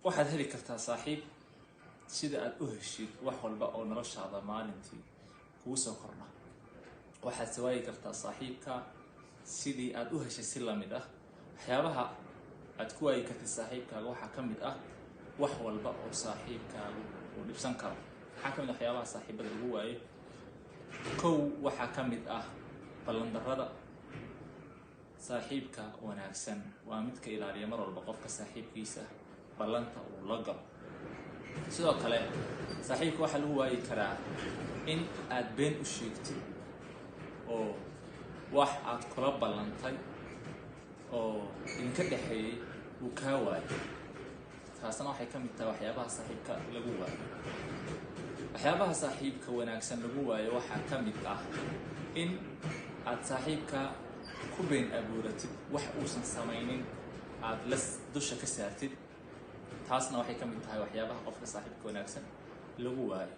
waxaad heli kartaa saaxiib sida aad u heshid wax walba oo noloshaada maalintii kugu soo kordha. waxaad sawaayi kartaa saaxiibka sidii aad u heshay si lamid ah. waxyaabaha aad ku waayi kartid saaxiibkaaga waxaa ka mid ah wax walba oo saaxiibkaagu uu dhibsan karo. waxaa ka mid ah waxyaabaha saaxiibada lagu waayo. kow waxaa ka mid ah ballandarrada. saaxiibka wanaagsan waa midka ilaaliya mar walba qofka saaxiibkiisa ballanta uu la galo. sidoo kale saaxiibka waxaa lagu waayi karaa in aad been u sheegtid oo wax aad kula ballantay oo idinka dhexeeyay uu kaa waayo. taasna waxay ka mid tahay waxyaabaha saaxiibka lagu waayo. waxyaabaha saaxiibka wanaagsan lagu waayo waxaa ka mid ah in aad saaxiibka ku been abuuratid wax uusan samaynin aad la dusha ka saartid. taasna waxay ka mid tahay waxyaabaha qofka saaxiibka wanaagsan lagu waayo.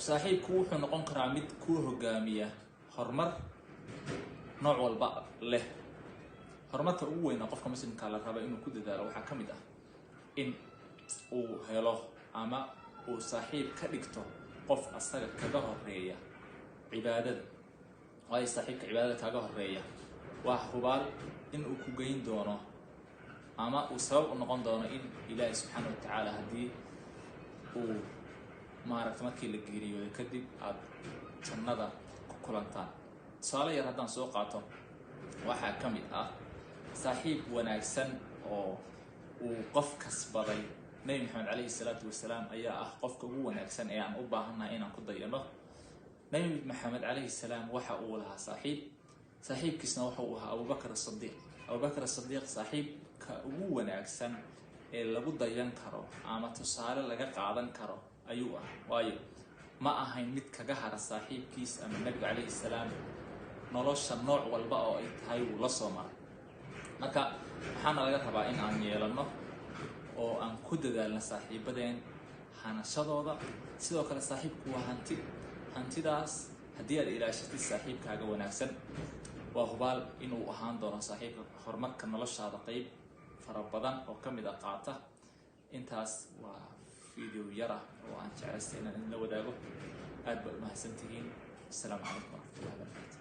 saaxiibku wuxuu noqon karaa mid ku hogaamiya horumar nooc walba leh. horumarka ugu weyn qofka muslimka la rabo inuu ku dadaalo waxaa ka mid ah in uu helo ama uu saaxiib ka dhigto qof asaga kaga horeeya cibaadada. waayo saaxiibka cibaadada kaga horeeya waa hubaal in uu ku geyn doono ama uu sabab u noqon doono in Ilaahay subxaanahu wa ta'aala haddii uu maaragtay markii la geeriyooday kadib aad jannada ku kulantaan. tusaale yar haddaan soo qaato waxaa ka mid ah saaxiib wanaagsan oo uu qof kasbaday. Nabi Maxamed calayhi salaatu wasalaam ayaa ah qofka ugu wanaagsan ee aan u baahannahay inaan ku dayano. Nabi Maxamed calayhi salaam waxa uu lahaa saaxiibkiisna waxa uu ahaa Abubakar as-Siddiq. Abubakar as-Siddiq saaxiibka ugu wanaagsan ee lagu dayan karo ama tusaale laga qaadan karo ayuu ah. waayo ma ahayn mid kaga hara saaxiibkiis ama Nabiga calayhi salaam nolosha nooc walba oo ay tahay uu la soo maray. marka waxaana laga rabaa in aan yeelano oo aan ku dadaalno saaxiibadeen hanashadooda. sidoo kale saaxiibku waa hantidaas haddii aad ilaashatid saaxiibkaaga wanaagsan waa hubaal inuu ahaan doono saaxiibka horumarka noloshaada qayb fara badan oo ka mid ah qaata. intaas waa video yar ah oo aan jeclaystay inaan idinla wadaago. aad baad u mahadsantihiin. assalaamu calaykum waraxmatullahi wabarakaatu.